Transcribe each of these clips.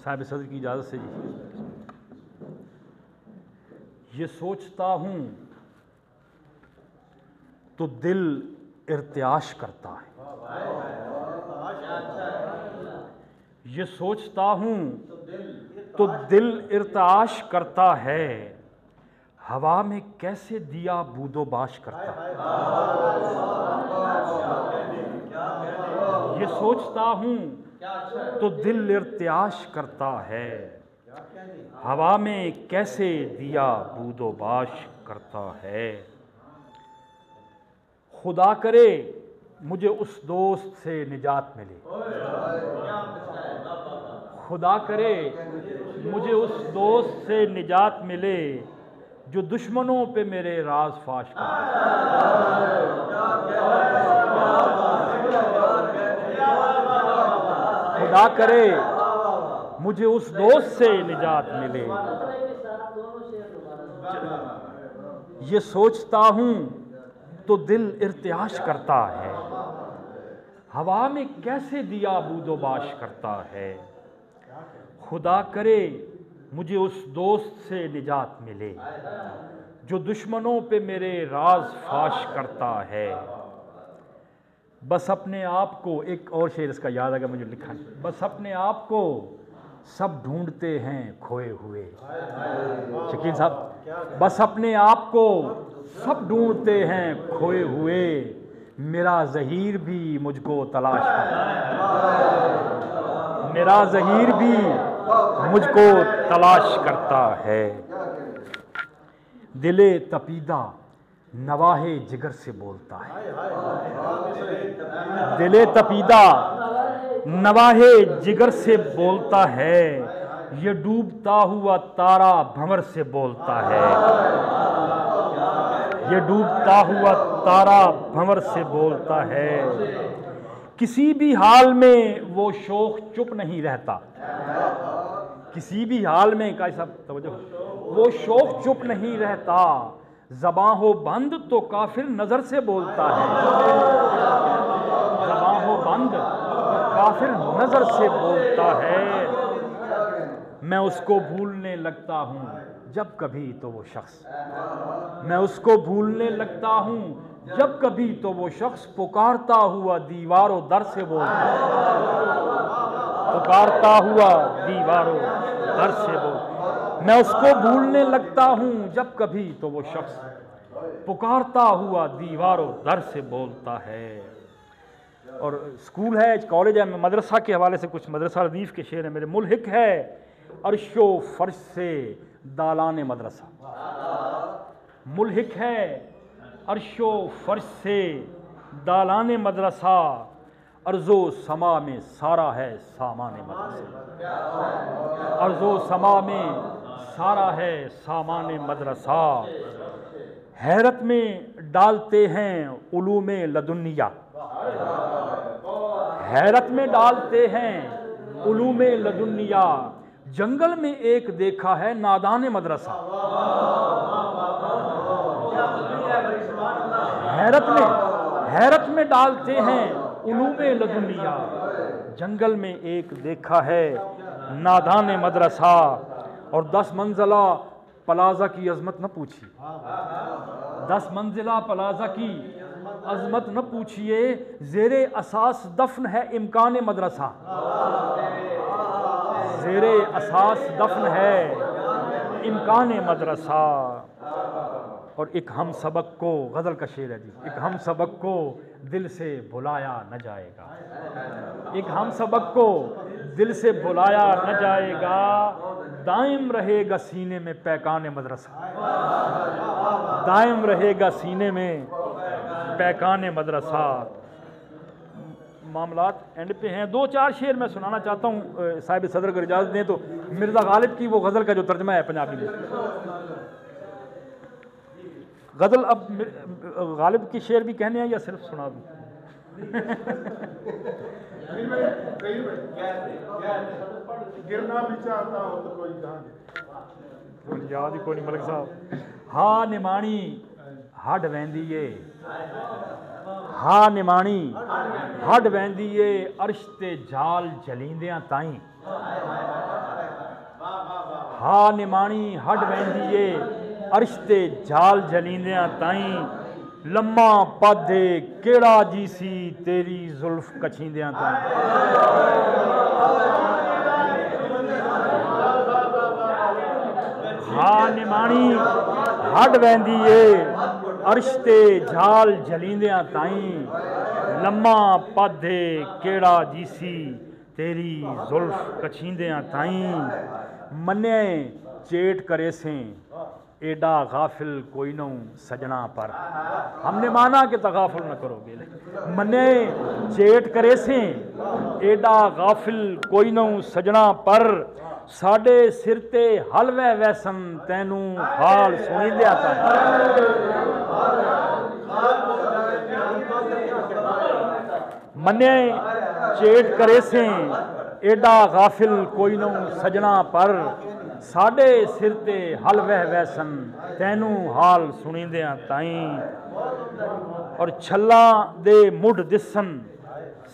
साहिब सदर की इजाज़त से जी। ये सोचता हूँ तो दिल इर्तियाश करता है, ये सोचता हूँ तो दिल इर्तियाश करता है, हवा में कैसे दिया बूदोबाश करता है। ये सोचता हूँ तो दिल इर्तियाश करता है, हवा में कैसे दिया बूदोबाश करता है। खुदा करे मुझे उस दोस्त से निजात मिले, खुदा करे मुझे उस दोस्त से निजात मिले, जो दुश्मनों पे मेरे राज फाश करता है। खुदा करे मुझे उस दोस्त से निजात मिले। ये सोचता हूँ तो दिल इर्तियाश करता है, हवा में कैसे दिया बूदोबाश करता है। खुदा करे मुझे उस दोस्त से निजात मिले, जो दुश्मनों पे मेरे राज फाश करता है। बस अपने आप को, एक और शेर इसका याद आएगा मुझे लिखा है, बस अपने आप को सब ढूंढते हैं खोए हुए। शकील साहब, बस अपने आप को सब ढूंढते हैं खोए हुए, मेरा ज़हीर भी मुझको तलाश करता है, मेरा ज़हीर भी मुझको तलाश करता है। दिले तपीदा नवाहे जिगर से बोलता है, दिले तपीदा नवाहे जिगर से बोलता है, ये डूबता हुआ तारा भंवर से बोलता है, ये डूबता हुआ तारा भंवर से बोलता है। किसी भी हाल में वो शोख चुप नहीं रहता, किसी भी हाल में का सब तवज्जो, वो शोख चुप नहीं रहता, ज़बां हो बंद तो काफिर नजर से बोलता है, ज़बां हो बंद तो काफिर नजर से बोलता है। मैं उसको भूलने लगता हूँ जब कभी तो वो शख्स, मैं उसको भूलने लगता हूँ जब कभी तो वो शख्स पुकारता हुआ दीवारों दर से बोलता है, पुकारता हुआ दीवारों दर से बोलता। मैं उसको भूलने लगता हूँ जब कभी तो वो शख्स पुकारता हुआ दीवारों दर से बोलता है। और स्कूल है, कॉलेज है, मदरसा के हवाले से कुछ मदरसा रदीफ़ के शेर है मेरे। मुल्हिक है अर्शो फर्श से दालान मदरसा, मुल्हिक है अर्शो फर्श से दालान मदरसा, अर्ज़ो समा में सारा है सामान मदरसा, अर्ज़ो समा में सारा है सामान मदरसा। हैरत में डालते हैं उलूम लदुनिया, हैरत में डालते हैं उलूम लदुनिया, जंगल में एक देखा है नादान मदरसा। हैरत में डालते हैं उलूम लदुनिया, जंगल में एक देखा है नादान मदरसा। और 10 मंजिला प्लाजा की अजमत न पूछी, 10 मंजिला प्लाजा की अजमत न पूछिए, ज़ेरे असास दफन है इम्कान मदरसा, ज़ेरे असास दफन है इम्कान मदरसा। और एक हम सबक को, गज़ल का शेर है जी, एक हम सबक को दिल से भुलाया न जाएगा, एक हम सबक को दिल से भुलाया न जाएगा, दायम रहेगा सीने में पैकान मदरसा, दायम रहेगा सीने में पैकान मदरसा। मामलात एंड पे हैं, 2-4 शेर मैं सुनाना चाहता हूँ, साहिब सदर को इजाज़त दें तो। मिर्ज़ा गालिब की वो गज़ल का जो तर्जमा है पंजाबी में, गज़ल अब गालिब की शेर भी कहने हैं या सिर्फ सुना दूँ? गिरना भी चाहता हो तो कोई याद ही कोई मलिक साहब। हाँ निमाणी हड वेंदीए, हाँ निमाणी हड वेंदीए, अर्श ते जाल जलींदियां ताईं, हा निमाणी हड वेंदी अर्श ते झाल जलींदियां ताईं लम्मा पाधे केड़ा जी सी तेरी जुल्फ कछींदियां ताईं। हा निमाणी हड वेंदी अर्श ते झाल जलींदियां ताईं लम्मा पाधे केड़ा जी सी तेरी जुल्फ कछींदियां ताईं। मने चेट करे से एडा गाफिल कोई न सजना पर। हमने माना कि तगाफुल न करोगे। मने चेट करे से एडा गाफिल कोई न सजना पर साडे सिर ते हलवे वैसन तैनू हाल सुनी दिया था। मने चेट करे से एडा गाफिल कोई न सजना पर साडे सिर ते हलवे वैसन तैनू हाल सुनी दिया ताईं। और छल्ला दे मुढ़ दिसन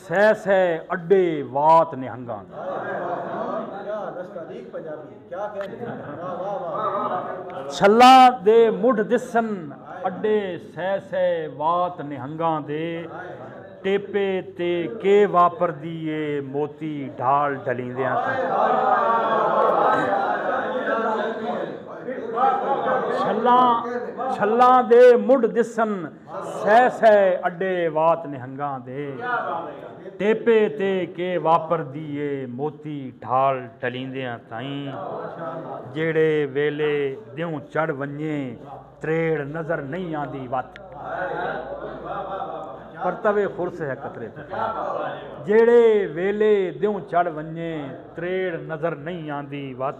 सह सह अड्डे वात निहंगा। छल्ला दे मुढ़ दिसन अड्डे सह सह वात निहंगा दे टेपे ते के वापर दिए मोती ढाल ढलींदियां छल्ला दे मुढ़ दिसन सह सह अड्डे वात निहंगा दे टेपे ते के वापर दिए मोती ढाल ढलींदियां ताईं। जेड़े वेले द्यों चढ़ वञे त्रेड़ नजर नहीं आंदी वत परतवे खुर्स है कतरे। जेड़े वेले द्यों चढ़ वञे त्रेड़ नजर नहीं आंदी वत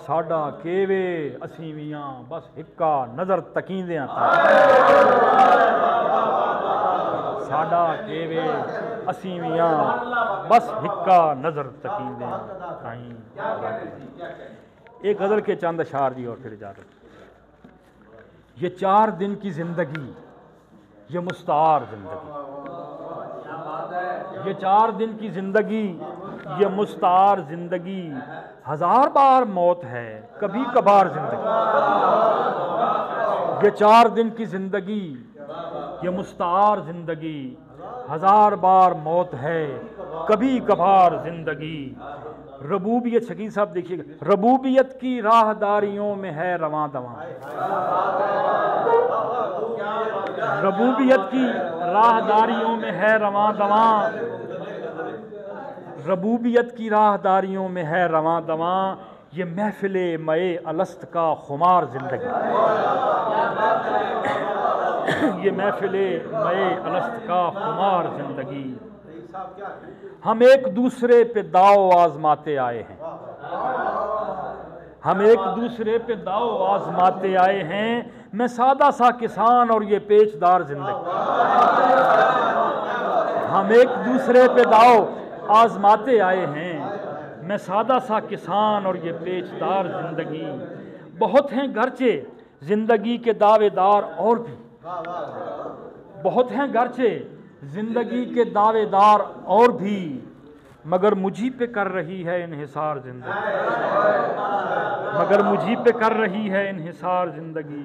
साडा केवे असीं वियां बस हिक्का नजर तकींदियां साडा केवे असीं वियां बस हिक्का नजर तकींदियां ताईं। एक गजल के चंद अशार जी और फिर इजाजत। ये 4 दिन की जिंदगी ये मुस्तार जिंदगी, ये 4 दिन की जिंदगी ये मुस्तार जिंदगी 1000 बार मौत है कभी कभार जिंदगी। ये 4 दिन की जिंदगी ये मुस्तार जिंदगी 1000 बार मौत है कभी कभार जिंदगी। रबूबियत शकील साहब देखिएगा, रबूबियत की राहदारियों में है रवां दवां। रबूबियत की राहदारियों में है रवां दवां, रबूबियत की राहदारियों में है रवां दवां। ये महफिले मए अलस्त का खुमार जिंदगी, ये महफिले मए अलस्त का खुमार जिंदगी। हम एक दूसरे पे दाव आजमाते आए हैं, हम एक दूसरे पे दाव आजमाते आए हैं। मैं सादा सा किसान और ये पेचदार जिंदगी। हम एक दूसरे पे दाव आजमाते आए हैं, मैं सादा सा किसान और ये पेचदार जिंदगी। बहुत हैं गर्चे जिंदगी के दावेदार और भी, बहुत हैं गर्चे जिंदगी के दावेदार और भी, मगर मुझी पे कर रही है इन्हिसार जिंदगी, मगर मुझी पे कर रही है इन्हिसार जिंदगी।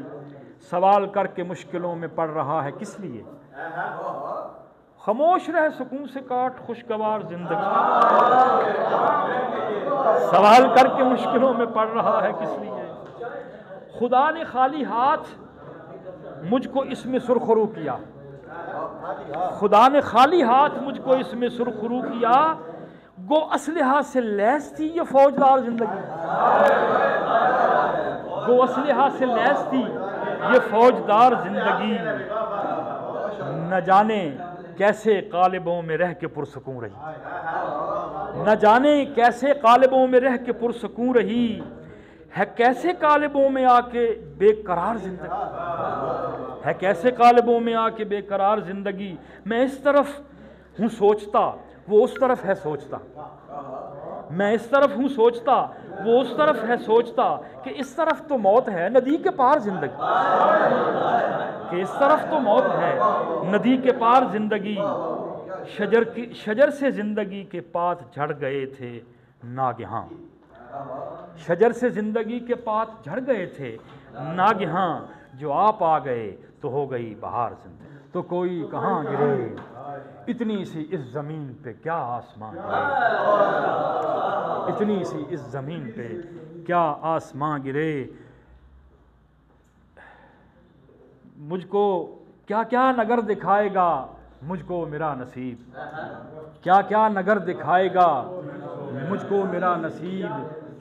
सवाल करके मुश्किलों में पड़ रहा है किस लिए, खामोश रह सुकून से काट खुशगवार जिंदगी। सवाल करके मुश्किलों में पड़ रहा है किस लिए। खुदा ने खाली हाथ मुझको इसमें सुरखरू किया, खुदा ने खाली हाथ मुझको इसमें सुरखरू किया। गो असलहा से लैस थी ये फौजदार जिंदगी, गो असलहा से लैस थी ये फौजदार जिंदगी। न जाने कैसे कालिबों में रह के पुरसकून रही, न जाने कैसे कालिबों में रह के पुरसकून रही है। कैसे कालिबों में आके बेकरार जिंदगी, है कैसे कालिबों में आके बेकरार जिंदगी। मैं इस तरफ हूँ सोचता वो उस तरफ है सोचता, मैं इस तरफ हूँ सोचता वो उस तरफ है सोचता। कि इस तरफ तो मौत है नदी के पार जिंदगी, कि इस तरफ तो मौत है नदी के पार जिंदगी। शजर से जिंदगी के पात झड़ गए थे नागहां, शजर से जिंदगी के पात झड़ गए थे, नागिहां जो आप आ गए तो हो गई बहार जिंदगी। तो कोई कहाँ गिरे, इतनी सी इस जमीन पे क्या आसमान गिरे, इतनी सी इस जमीन पे क्या आसमां गिरे। मुझको क्या क्या नगर दिखाएगा मुझको मेरा नसीब, क्या क्या नगर दिखाएगा मुझको मेरा नसीब।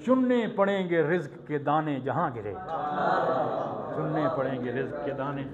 चुनने पड़ेंगे रिज्क के दाने जहाँ गिरे, चुनने पड़ेंगे रिज्क के दाने।